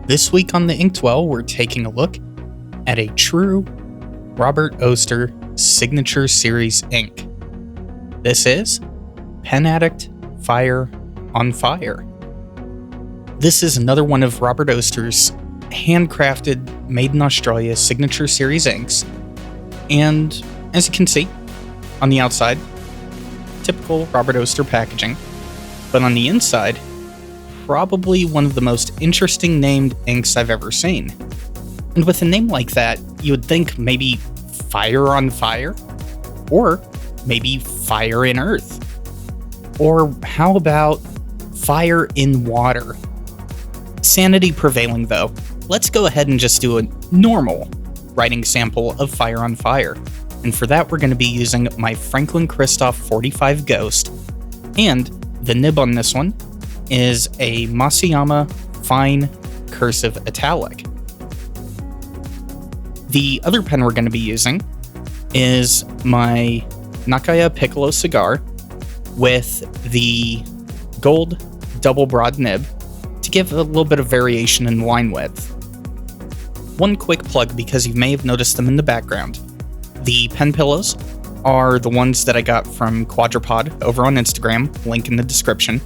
This week on the Inkwell, we're taking a look at a true Robert Oster signature series ink. This is Addict Fire-on-Fire. This is another one of Robert Oster's handcrafted, made in Australia signature series inks. And as you can see, on the outside, typical Robert Oster packaging, but on the inside, probably one of the most interesting named inks I've ever seen. And with a name like that, you would think maybe Fire on Fire, or maybe Fire in Earth, or how about Fire in Water? Sanity prevailing though, let's go ahead and just do a normal writing sample of Fire on Fire. And for that, we're going to be using my Franklin Christoph 45 Ghost, and the nib on this one is a Masuyama Fine Cursive Italic. The other pen we're going to be using is my Nakaya Piccolo cigar with the gold double broad nib to give a little bit of variation in line width. One quick plug, because you may have noticed them in the background. The pen pillows are the ones that I got from Quadrupod over on Instagram, link in the description.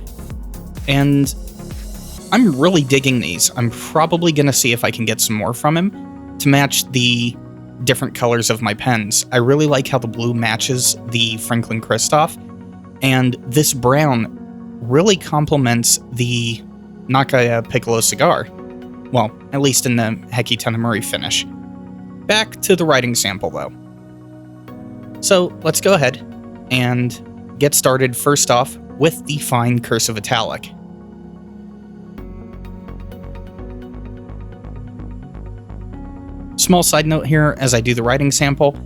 And I'm really digging these. I'm probably going to see if I can get some more from him to match the different colors of my pens. I really like how the blue matches the Franklin Christoph, and this brown really complements the Nakaya Piccolo cigar. Well, at least in the Heki Tanamori finish. Back to the writing sample though. So let's go ahead and get started first off with the Fine Cursive Italic. Small side note here, as I do the writing sample,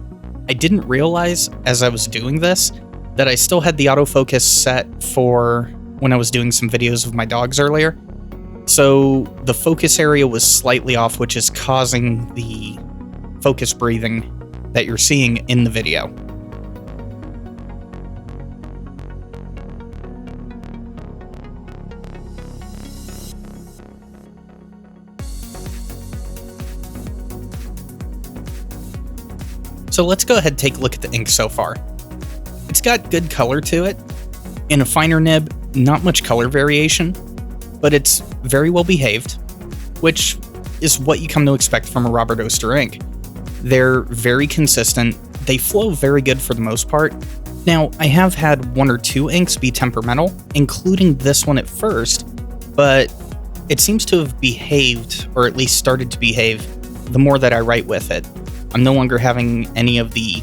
I didn't realize as I was doing this that I still had the autofocus set for when I was doing some videos of my dogs earlier. So the focus area was slightly off, which is causing the focus breathing that you're seeing in the video. So let's go ahead and take a look at the ink so far. It's got good color to it. In a finer nib, not much color variation, but it's very well behaved, which is what you come to expect from a Robert Oster ink. They're very consistent. They flow very good for the most part. Now, I have had one or two inks be temperamental, including this one at first, but it seems to have behaved, or at least started to behave, the more that I write with it. I'm no longer having any of the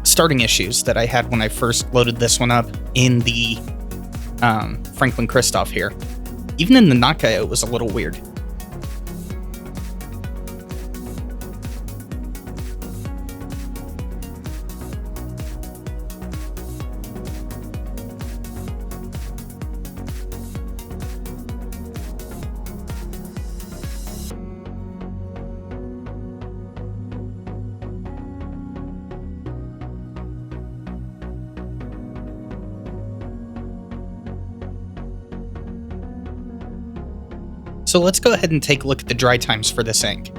starting issues that I had when I first loaded this one up in the Franklin Christoph here. Even in the Nakaya, it was a little weird. So let's go ahead and take a look at the dry times for this ink.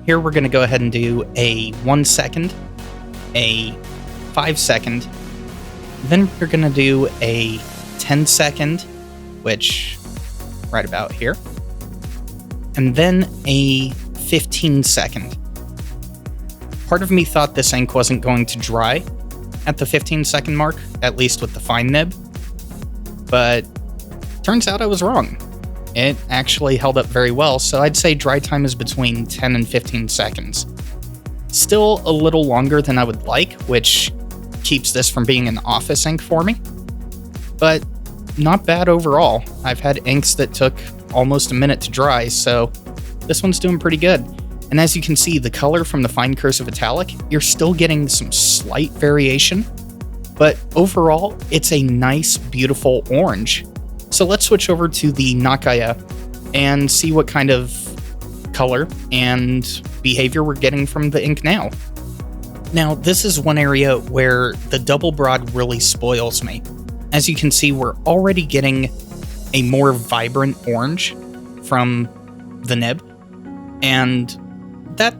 Here we're going to go ahead and do a 1 second, a 5 second, then we're going to do a 10 second, which right about here, and then a 15 second. Part of me thought this ink wasn't going to dry at the 15-second mark, at least with the fine nib, but turns out I was wrong. It actually held up very well, so I'd say dry time is between 10 and 15 seconds. Still a little longer than I would like, which keeps this from being an office ink for me, but not bad overall. I've had inks that took almost a minute to dry, so this one's doing pretty good. And as you can see, the color from the Fine Cursive Italic, you're still getting some slight variation, but overall, it's a nice, beautiful orange. So let's switch over to the Nakaya and see what kind of color and behavior we're getting from the ink now. Now, this is one area where the double broad really spoils me. as you can see, we're already getting a more vibrant orange from the nib, and that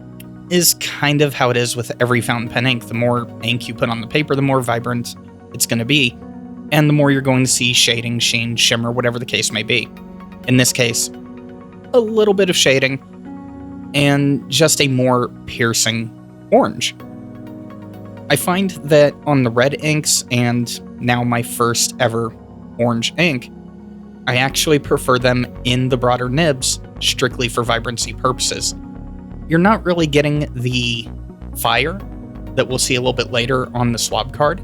is kind of how it is with every fountain pen ink. The more ink you put on the paper, the more vibrant it's going to be, and the more you're going to see shading, sheen, shimmer, whatever the case may be. In this case, a little bit of shading and just a more piercing orange. I find that on the red inks and now my first ever orange ink, I actually prefer them in the broader nibs strictly for vibrancy purposes. You're not really getting the fire that we'll see a little bit later on the swab card,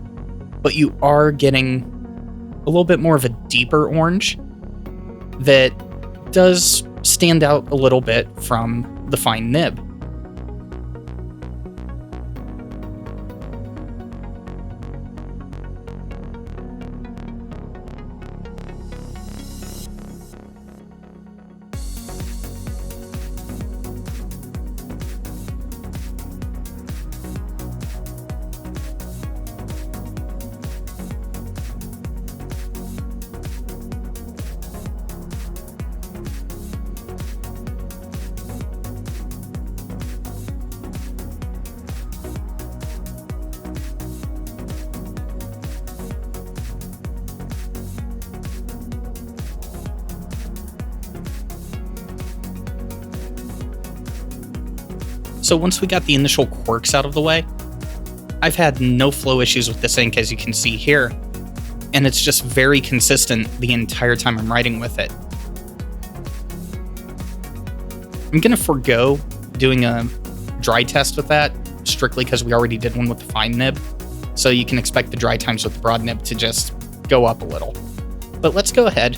but you are getting a little bit more of a deeper orange that does stand out a little bit from the fine nib. So once we got the initial quirks out of the way, I've had no flow issues with this ink, as you can see here, and it's just very consistent the entire time I'm writing with it. I'm going to forego doing a dry test with that, strictly because we already did one with the fine nib, so you can expect the dry times with the broad nib to just go up a little. But let's go ahead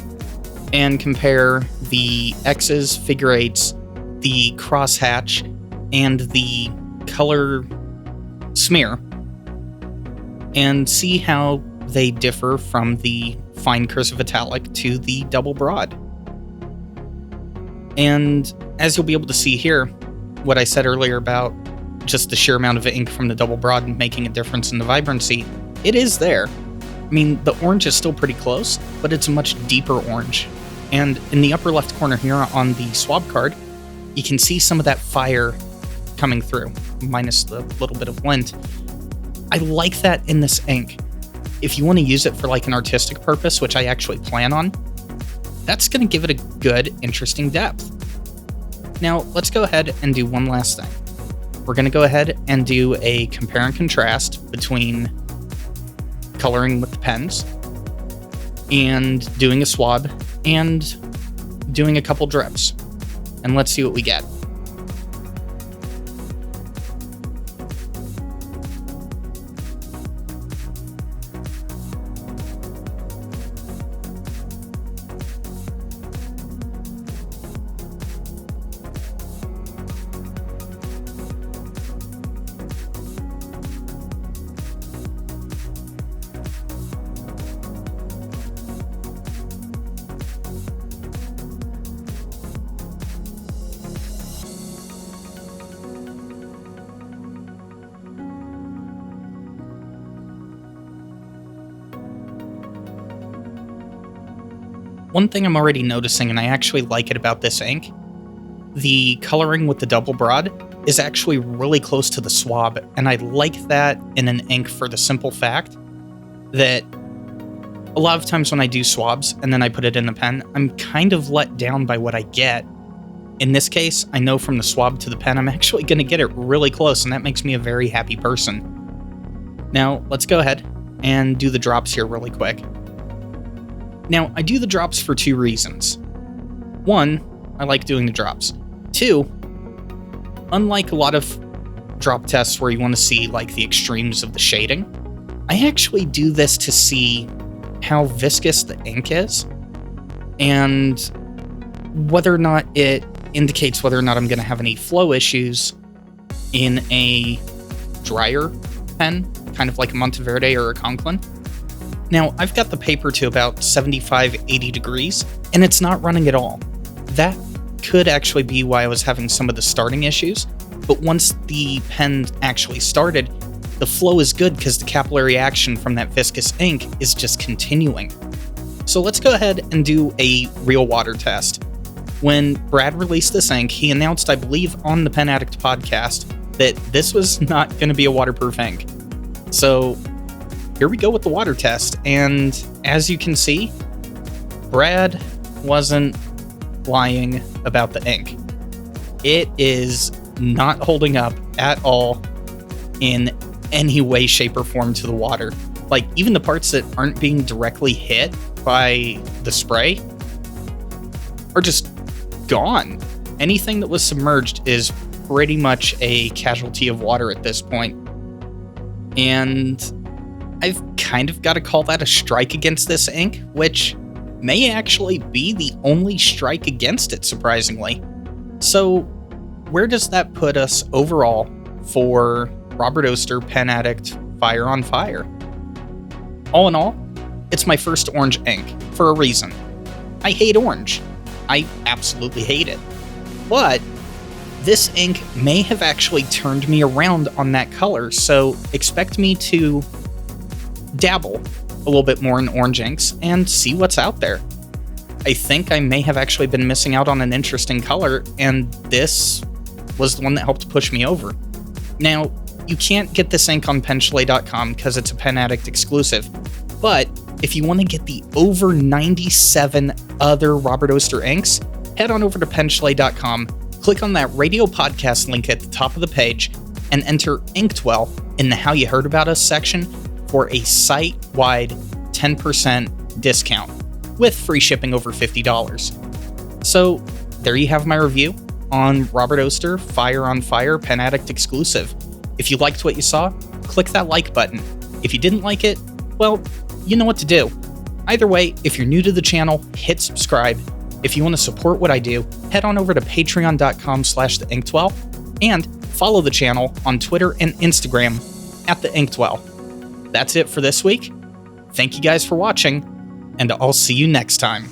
and compare the X's, figure eights, the crosshatch, and the color smear, and see how they differ from the fine cursive italic to the double broad. And as you'll be able to see here, what I said earlier about just the sheer amount of ink from the double broad making a difference in the vibrancy, it is there. I mean, the orange is still pretty close, but it's a much deeper orange. And in the upper left corner here on the swab card, you can see some of that fire coming through, minus the little bit of lint. I like that in this ink. If you want to use it for like an artistic purpose, which I actually plan on, that's going to give it a good, interesting depth. Now, let's go ahead and do one last thing. We're going to go ahead and do a compare and contrast between coloring with the pens and doing a swab and doing a couple drips. And let's see what we get. One thing I'm already noticing, and I actually like it about this ink, the coloring with the double broad is actually really close to the swab, and I like that in an ink for the simple fact that a lot of times when I do swabs and then I put it in the pen, I'm kind of let down by what I get. In this case, I know from the swab to the pen, I'm actually going to get it really close, and that makes me a very happy person. Now, let's go ahead and do the drops here really quick. Now, I do the drops for two reasons. One, I like doing the drops. Two, unlike a lot of drop tests where you want to see like the extremes of the shading, I actually do this to see how viscous the ink is and whether or not it indicates whether or not I'm going to have any flow issues in a drier pen, kind of like a Monteverde or a Conklin. Now, I've got the paper to about 75, 80 degrees, and it's not running at all. That could actually be why I was having some of the starting issues, but once the pen actually started, the flow is good because the capillary action from that viscous ink is just continuing. So let's go ahead and do a real water test. When Brad released this ink, he announced, I believe, on the Pen Addict podcast that this was not going to be a waterproof ink. So here we go with the water test. And as you can see, Brad wasn't lying about the ink. It is not holding up at all in any way, shape, or form to the water. Like, even the parts that aren't being directly hit by the spray are just gone. Anything that was submerged is pretty much a casualty of water at this point. And I've kind of got to call that a strike against this ink, which may actually be the only strike against it, surprisingly. So where does that put us overall for Robert Oster Pen Addict Fire-on-Fire? All in all, it's my first orange ink, for a reason. I hate orange. I absolutely hate it. But this ink may have actually turned me around on that color, so expect me to dabble a little bit more in orange inks and see what's out there. I think I may have actually been missing out on an interesting color, and this was the one that helped push me over. Now, you can't get this ink on penchalet.com because it's a Pen Addict exclusive, but if you want to get the over 97 other Robert Oster inks, head on over to penchalet.com, click on that radio podcast link at the top of the page, and enter Inktwell in the How You Heard About Us section for a site-wide 10% discount with free shipping over $50. So there you have my review on Robert Oster Fire-on-Fire Pen Addict exclusive. If you liked what you saw, click that like button. If you didn't like it, well, you know what to do. Either way, if you're new to the channel, hit subscribe. If you want to support what I do, head on over to patreon.com/theinktwell and follow the channel on Twitter and Instagram @theinktwell. That's it for this week. Thank you guys for watching, and I'll see you next time.